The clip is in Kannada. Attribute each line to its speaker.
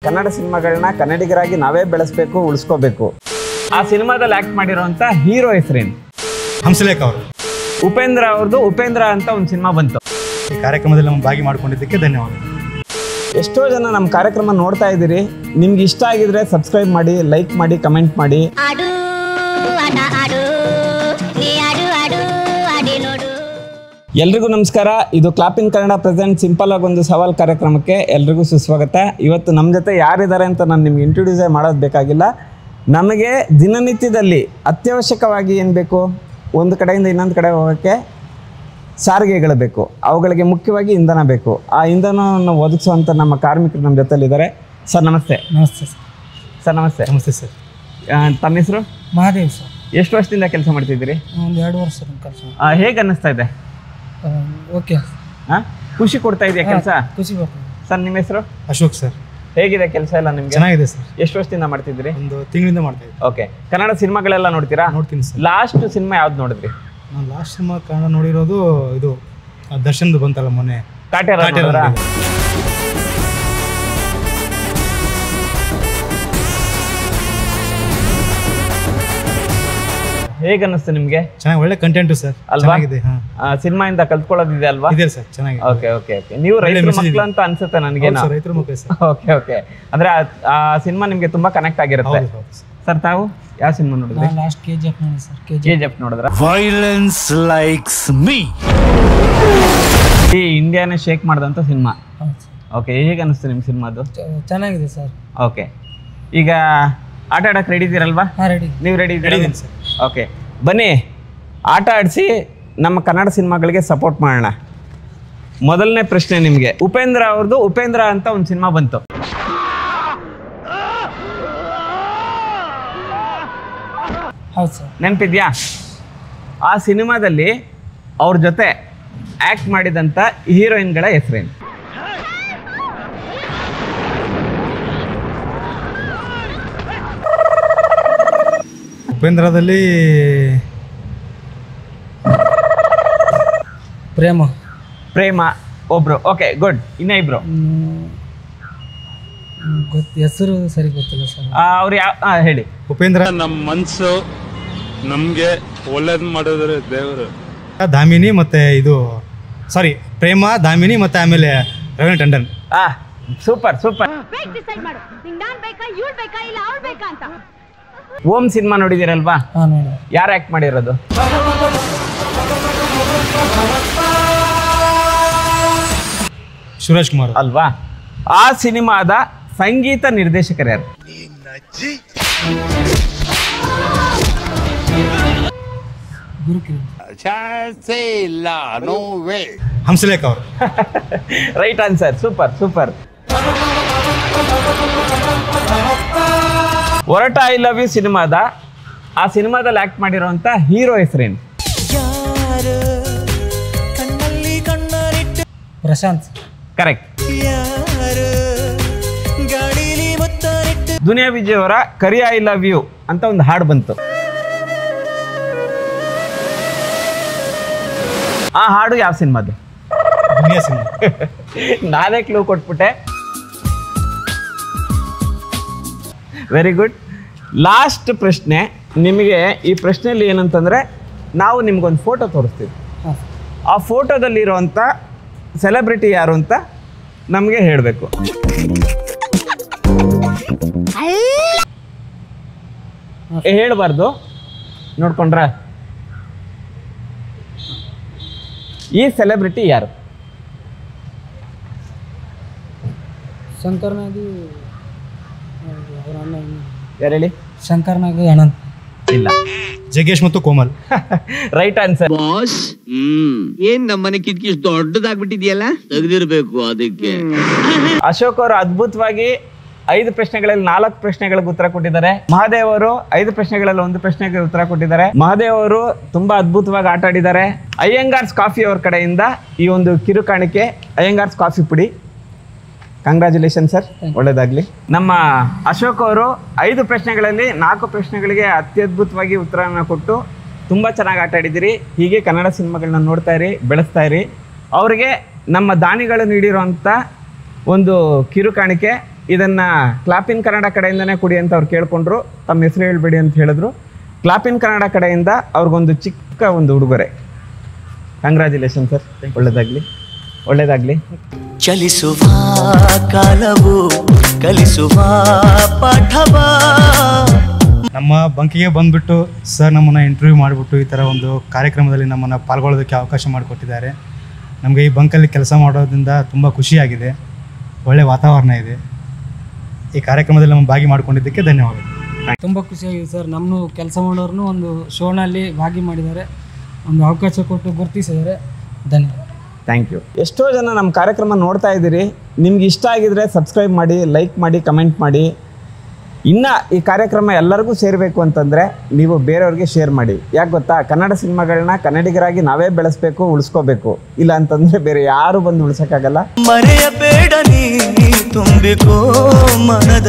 Speaker 1: ಕನ್ನಡ ಸಿನಿಮಾಗಳನ್ನ ಕನ್ನಡಿಗರಾಗಿ ನಾವೇ ಬೆಳೆಸಬೇಕು, ಉಳಿಸ್ಕೋಬೇಕು. ಆ ಸಿನಿಮಾದಲ್ಲಿ ಆಕ್ಟ್ ಮಾಡಿರೋಂಥ ಹೀರೋ ಹೆಸರೇನು?
Speaker 2: ಹಂಸಲೇಖ ಅವರು.
Speaker 1: ಉಪೇಂದ್ರ ಅವ್ರದ್ದು ಉಪೇಂದ್ರ ಅಂತ ಒಂದು ಸಿನಿಮಾ ಬಂತು.
Speaker 2: ಈ ಕಾರ್ಯಕ್ರಮದಲ್ಲಿ ನಮ್ಮ ಭಾಗಿ ಮಾಡ್ಕೊಂಡಿದ್ದಕ್ಕೆ ಧನ್ಯವಾದ.
Speaker 1: ಎಷ್ಟೋ ಜನ ನಮ್ಮ ಕಾರ್ಯಕ್ರಮ ನೋಡ್ತಾ ಇದ್ದೀರಿ. ನಿಮ್ಗೆ ಇಷ್ಟ ಆಗಿದ್ರೆ ಸಬ್ಸ್ಕ್ರೈಬ್ ಮಾಡಿ, ಲೈಕ್ ಮಾಡಿ, ಕಮೆಂಟ್ ಮಾಡಿ. ಎಲ್ರಿಗೂ ನಮಸ್ಕಾರ. ಇದು ಕ್ಲಾಪಿಂಗ್ ಕನ್ನಡ ಪ್ರೆಸೆಂಟ್ ಸಿಂಪಲ್ ಆಗಿ ಒಂದು ಸವಾಲ್ ಕಾರ್ಯಕ್ರಮಕ್ಕೆ ಎಲ್ರಿಗೂ ಸುಸ್ವಾಗತ. ಇವತ್ತು ನಮ್ಮ ಜೊತೆ ಯಾರಿದ್ದಾರೆ ಅಂತ ನಾನು ನಿಮ್ಗೆ ಇಂಟ್ರೊಡ್ಯೂಸೇ ಮಾಡೋದು ಬೇಕಾಗಿಲ್ಲ. ನಮಗೆ ದಿನನಿತ್ಯದಲ್ಲಿ ಅತ್ಯವಶ್ಯಕವಾಗಿ ಏನು ಬೇಕು, ಒಂದು ಕಡೆಯಿಂದ ಇನ್ನೊಂದು ಕಡೆ ಹೋಗೋಕ್ಕೆ ಸಾರಿಗೆಗಳು ಬೇಕು. ಅವುಗಳಿಗೆ ಮುಖ್ಯವಾಗಿ ಇಂಧನ ಬೇಕು. ಆ ಇಂಧನವನ್ನು ಒದಗಿಸುವಂಥ ನಮ್ಮ ಕಾರ್ಮಿಕರು ನಮ್ಮ ಜೊತೆಲಿದ್ದಾರೆ. ಸರ್ ನಮಸ್ತೆ.
Speaker 2: ನಮಸ್ತೆ ಸರ್.
Speaker 1: ಸರ್ ನಮಸ್ತೆ.
Speaker 2: ನಮಸ್ತೆ ಸರ್.
Speaker 1: ತಮ್ಮ ಹೆಸರು?
Speaker 2: ಮಹಾದೇವ್ ಸರ್.
Speaker 1: ಎಷ್ಟು ವರ್ಷದಿಂದ ಕೆಲಸ ಮಾಡ್ತಿದ್ದೀರಿ?
Speaker 2: ಒಂದು 2 ವರ್ಷ ಕೆಲಸ.
Speaker 1: ಹೇಗೆ ಅನ್ನಿಸ್ತಾ ಇದೆ?
Speaker 2: ಓಕೆ.
Speaker 1: ಹಾಂ, ಖುಷಿ ಕೊಡ್ತಾ ಇದೆಯಾ ಕೆಲಸ?
Speaker 2: ಖುಷಿ ಬರ್ತದೆ.
Speaker 1: ಸರ್ ನಿಮ್ಮ ಹೆಸರು?
Speaker 2: ಅಶೋಕ್ ಸರ್.
Speaker 1: ಹೇಗಿದೆ ಕೆಲಸ ಎಲ್ಲ ನಿಮಗೆ?
Speaker 2: ಚೆನ್ನಾಗಿದೆ ಸರ್.
Speaker 1: ಎಷ್ಟು ವರ್ಷದಿಂದ ಮಾಡ್ತಿದ್ದೀರಿ?
Speaker 2: ಒಂದು ತಿಂಗಳಿಂದ ಮಾಡ್ತಾ ಇದ್ದೀನಿ.
Speaker 1: ಓಕೆ. ಕನ್ನಡ ಸಿನಿಮಾಗಳೆಲ್ಲ ನೋಡ್ತೀರಾ?
Speaker 2: ನೋಡ್ತೀನಿ ಸರ್.
Speaker 1: ಲಾಸ್ಟ್ ಸಿನಿಮಾ ಯಾವ್ದು ನೋಡಿದ್ರಿ?
Speaker 2: ನಾನು ಲಾಸ್ಟ್ ಸಿನಿಮಾ ಕನ್ನಡ ನೋಡಿರೋದು ಇದು ದರ್ಶನ್ದು ಬಂತಲ್ಲ ಮೊನ್ನೆ,
Speaker 1: ಕಾಟೇರ. ಹೇಗೆ ಅನ್ನಿಸ್ತು ನಿಮ್ಗೆ?
Speaker 2: ಚೆನ್ನಾಗಿ, ಒಳ್ಳೆ ಕಂಟೆಂಟ್ ಸರ್.
Speaker 1: ಅಲ್ವಾ? ಸಿನಿಮಾ ಇಂದ ಕಲ್ತ್ಕೊಳ್ಳೋದಿದೆ ಅಲ್ವಾ?
Speaker 2: ಇದೆ ಸರ್, ಚೆನ್ನಾಗಿದೆ.
Speaker 1: Okay okay okay. ನೀವು ರೈತರ ಮಕ್ಕಳು ಅಂತ ಅನ್ಸುತ್ತೆ ನನಗೆ.
Speaker 2: ರೈತರ ಮಕ್ಕಳು ಸರ್.
Speaker 1: Okay okay. ಅಂದ್ರೆ ಆ ಸಿನಿಮಾ ನಿಮ್ಗೆ ತುಂಬಾ ಕನೆಕ್ಟ್ ಆಗಿರುತ್ತೆ. ಸರ್ ತಾವು ಯಾವ ಸಿನಿಮಾ ನೋಡಿದ್ರಿ?
Speaker 2: ಲಾಸ್ಟ್ KGF ನೋಡಿ ಸರ್.
Speaker 1: KGF ನೋಡಿದ್ರ?
Speaker 3: Violence likes me.
Speaker 1: ಈ ಇಂಡಿಯಾನೇ ಶೇಕ್ ಮಾಡಿದಂಥ ಸಿನಿಮಾ. ಓಕೆ. ಹೇಗೆ ಅನಿಸ್ತು ನಿಮ್ಮ ಸಿನಿಮಾದು?
Speaker 2: ಚೆನ್ನಾಗಿದೆ ಸರ್.
Speaker 1: ಓಕೆ. ಈಗ ಆಟ ಆಡಕ್ಕೆ ರೆಡಿ ಇದ್ದೀರಲ್ವಾ?
Speaker 2: ರೆಡಿ.
Speaker 1: ನೀವು ರೆಡಿ ಇದ್ದೀರಾ?
Speaker 2: ಸರ್.
Speaker 1: ಓಕೆ, ಬನ್ನಿ ಆಟ ಆಡಿಸಿ ನಮ್ಮ ಕನ್ನಡ ಸಿನಿಮಾಗಳಿಗೆ ಸಪೋರ್ಟ್ ಮಾಡೋಣ. ಮೊದಲನೇ ಪ್ರಶ್ನೆ ನಿಮಗೆ. ಉಪೇಂದ್ರ ಅವ್ರದ್ದು ಉಪೇಂದ್ರ ಅಂತ ಒಂದು ಸಿನಿಮಾ ಬಂತು.
Speaker 2: ಹೌದು ಸರ್.
Speaker 1: ನೆನಪಿದ್ಯಾ? ಆ ಸಿನಿಮಾದಲ್ಲಿ ಅವ್ರ ಜೊತೆ ಆ್ಯಕ್ಟ್ ಮಾಡಿದಂಥ ಹೀರೋಯಿನ್ಗಳ ಹೆಸರೇನು?
Speaker 2: ಉಪೇಂದ್ರದಲ್ಲಿ ಪ್ರೇಮ
Speaker 1: ಒಬ್ರು. Okay, good. ಇನ್ನ ಇಬ್ರು
Speaker 2: ಹೆಸರು ಸರಿ ಗೊತ್ತಿಲ್ಲ ಸರ್.
Speaker 1: ಅವ್ರು ಯಾವ ಹೇಳಿ?
Speaker 2: ಉಪೇಂದ್ರ.
Speaker 4: ನಮ್ಮ ಮನಸ್ಸು ನಮಗೆ ಒಳ್ಳೇದು ಮಾಡಿದ್ರೆ ದೇವರು.
Speaker 2: ದಾಮಿನಿ ಮತ್ತೆ ಇದು ಸಾರಿ ಪ್ರೇಮ, ದಾಮಿನಿ ಮತ್ತೆ ಆಮೇಲೆ Ravi Tandon.
Speaker 1: Super super. Om cinema ನೋಡಿದಿರಲ್ವಾ? ಯಾರು ಆಕ್ಟ್ ಮಾಡಿರೋದು?
Speaker 2: ಸುರೇಶ್ ಕುಮಾರ್
Speaker 1: ಅಲ್ವಾ? ಆ ಸಿನಿಮಾದ ಸಂಗೀತ ನಿರ್ದೇಶಕರು ಯಾರು?
Speaker 2: ಹಂಸಲೇಖ ಅವರು.
Speaker 1: Right answer. Super super. ಹೊರಟ ಐ ಲವ್ ಯು ಸಿನಿಮಾದ ಆ ಸಿನಿಮಾದಲ್ಲಿ ಆಕ್ಟ್ ಮಾಡಿರೋಂಥ ಹೀರೋ ಹೆಸರೇನು?
Speaker 2: ಪ್ರಶಾಂತ್.
Speaker 1: ಕರೆಕ್ಟ್. ದುನಿಯಾ ವಿಜಯ್ ಅವರ ಕರಿ ಐ ಲವ್ ಯು ಅಂತ ಒಂದು ಹಾಡು ಬಂತು. ಆ ಹಾಡು ಯಾವ ಸಿನಿಮಾದು?
Speaker 2: ದುನಿಯಾ ಸಿನಿಮಾ.
Speaker 1: ನಾನೇ ಕ್ಲೂ ಕೊಟ್ಬಿಟ್ಟೆ. Very good. ಲಾಸ್ಟ್ ಪ್ರಶ್ನೆ ನಿಮಗೆ. ಈ ಪ್ರಶ್ನೆಯಲ್ಲಿ ಏನಂತಂದರೆ, ನಾವು ನಿಮ್ಗೊಂದು ಫೋಟೋ ತೋರಿಸ್ತೀವಿ. ಆ ಫೋಟೋದಲ್ಲಿರುವಂಥ ಸೆಲೆಬ್ರಿಟಿ ಯಾರು ಅಂತ ನಮಗೆ ಹೇಳಬೇಕು. ಹೇಳಬಾರ್ದು, ನೋಡ್ಕೊಂಡ್ರ? ಈ ಸೆಲೆಬ್ರಿಟಿ ಯಾರು?
Speaker 2: ಶಂಕರ್ನಾಗಿ
Speaker 1: ಯಾರು ಹೇಳಿ?
Speaker 2: ಶಂಕರ್ನಾಗಿ ಅನಂತ್. ಇಲ್ಲ, ಜಗ್ಗೇಶ್ ಮತ್ತು ಕೋಮಲ್.
Speaker 1: Right answer.
Speaker 5: ಬಾಸ್. ಏನ್ ನಮ್ಮನೆ ಕಿಟಕಿ ದೊಡ್ಡದಾಗ್ಬಿಟ್ಟಿದ್ಯಲ್ಲ, ತೆಗ್ದಿರ್ಬೇಕು ಅದಕ್ಕೆ.
Speaker 1: ಅಶೋಕ್ ಅವರು ಅದ್ಭುತವಾಗಿ 5 ಪ್ರಶ್ನೆಗಳಲ್ಲಿ 4 ಪ್ರಶ್ನೆಗಳಿಗೆ ಉತ್ತರ ಕೊಟ್ಟಿದ್ದಾರೆ. ಮಹಾದೇವ್ ಅವರು 5 ಪ್ರಶ್ನೆಗಳಲ್ಲಿ 1 ಪ್ರಶ್ನೆಗೆ ಉತ್ತರ ಕೊಟ್ಟಿದ್ದಾರೆ. ಮಹಾದೇವ್ ಅವರು ತುಂಬಾ ಅದ್ಭುತವಾಗಿ ಆಟ ಆಡಿದ್ದಾರೆ. ಅಯ್ಯಂಗಾರ್ಸ್ ಕಾಫಿ ಅವ್ರ ಕಡೆಯಿಂದ ಈ ಒಂದು ಕಿರುಕಾಣಿಕೆ. ಅಯ್ಯಂಗಾರ್ಸ್ ಕಾಫಿ ಪುಡಿ. ಕಂಗ್ರ್ಯಾಚುಲೇಷನ್ ಸರ್, ಒಳ್ಳೇದಾಗಲಿ. ನಮ್ಮ ಅಶೋಕ್ ಅವರು 5 ಪ್ರಶ್ನೆಗಳಲ್ಲಿ 4 ಪ್ರಶ್ನೆಗಳಿಗೆ ಅತ್ಯದ್ಭುತವಾಗಿ ಉತ್ತರವನ್ನು ಕೊಟ್ಟು ತುಂಬ ಚೆನ್ನಾಗಿ ಆಟ ಆಡಿದ್ದೀರಿ. ಹೀಗೆ ಕನ್ನಡ ಸಿನಿಮಾಗಳನ್ನ ನೋಡ್ತಾ ಇರಿ, ಬೆಳೆಸ್ತಾ ಇರಿ. ಅವರಿಗೆ ನಮ್ಮ ದಾನಿಗಳು ನೀಡಿರುವಂಥ ಒಂದು ಕಿರುಕಾಣಿಕೆ ಇದನ್ನು ಕ್ಲಾಪ್ ಇನ್ ಕನ್ನಡ ಕಡೆಯಿಂದನೇ ಕೊಡಿ ಅಂತ ಅವ್ರು ಕೇಳ್ಕೊಂಡ್ರು. ತಮ್ಮ ಹೆಸರು ಹೇಳ್ಬೇಡಿ ಅಂತ ಹೇಳಿದ್ರು. ಕ್ಲಾಪ್ ಇನ್ ಕನ್ನಡ ಕಡೆಯಿಂದ ಅವ್ರಿಗೊಂದು ಚಿಕ್ಕ ಒಂದು ಉಡುಗೊರೆ. ಕಂಗ್ರ್ಯಾಚುಲೇಷನ್ ಸರ್, ಒಳ್ಳೆಯದಾಗಲಿ.
Speaker 3: ಚಲಿಸುವ ಕಾಲವು ಕಲಿಸುವ ಪಾಠವ.
Speaker 2: ನಮ್ಮ ಬಂಕಿಗೆ ಬಂದುಬಿಟ್ಟು ಸರ್ ನಮ್ಮನ್ನು ಇಂಟರ್ವ್ಯೂ ಮಾಡಿಬಿಟ್ಟು ಈ ಥರ ಒಂದು ಕಾರ್ಯಕ್ರಮದಲ್ಲಿ ನಮ್ಮನ್ನು ಪಾಲ್ಗೊಳ್ಳೋದಕ್ಕೆ ಅವಕಾಶ ಮಾಡಿಕೊಟ್ಟಿದ್ದಾರೆ. ನಮಗೆ ಈ ಬಂಕಲ್ಲಿ ಕೆಲಸ ಮಾಡೋದ್ರಿಂದ ತುಂಬ ಖುಷಿಯಾಗಿದೆ. ಒಳ್ಳೆಯ ವಾತಾವರಣ ಇದೆ. ಈ ಕಾರ್ಯಕ್ರಮದಲ್ಲಿ ನಮ್ಮ ಭಾಗಿ ಮಾಡಿಕೊಂಡಿದ್ದಕ್ಕೆ ಧನ್ಯವಾದಗಳು.
Speaker 6: ತುಂಬ ಖುಷಿಯಾಗಿದೆ ಸರ್. ನಮ್ಮನ್ನು ಕೆಲಸ ಮಾಡೋರ್ನು ಒಂದು ಶೋನಲ್ಲಿ ಭಾಗಿ ಮಾಡಿದ್ದಾರೆ, ಒಂದು ಅವಕಾಶ ಕೊಟ್ಟು ಗುರುತಿಸಿದ್ದಾರೆ. ಧನ್ಯವಾದ.
Speaker 1: Thank you. ಎಷ್ಟೋ ಜನ ನಮ್ಮ ಕಾರ್ಯಕ್ರಮ ನೋಡ್ತಾ ಇದ್ದೀರಿ. ನಿಮ್ಗೆ ಇಷ್ಟ ಆಗಿದರೆ ಸಬ್ಸ್ಕ್ರೈಬ್ ಮಾಡಿ, ಲೈಕ್ ಮಾಡಿ, ಕಮೆಂಟ್ ಮಾಡಿ. ಇನ್ನು ಈ ಕಾರ್ಯಕ್ರಮ ಎಲ್ಲರಿಗೂ ಸೇರಬೇಕು ಅಂತಂದರೆ ನೀವು ಬೇರೆಯವ್ರಿಗೆ ಶೇರ್ ಮಾಡಿ. ಯಾಕೆ ಗೊತ್ತಾ, ಕನ್ನಡ ಸಿನಿಮಾಗಳನ್ನ ಕನ್ನಡಿಗರಾಗಿ ನಾವೇ ಬೆಳೆಸಬೇಕು, ಉಳಿಸ್ಕೋಬೇಕು. ಇಲ್ಲ ಅಂತಂದರೆ ಬೇರೆ ಯಾರು ಬಂದು ಉಳಿಸೋಕ್ಕಾಗಲ್ಲ.
Speaker 3: ಮರೆಯಬೇಡ ನೀ ತುಂಬಿಕೋ ಮನದ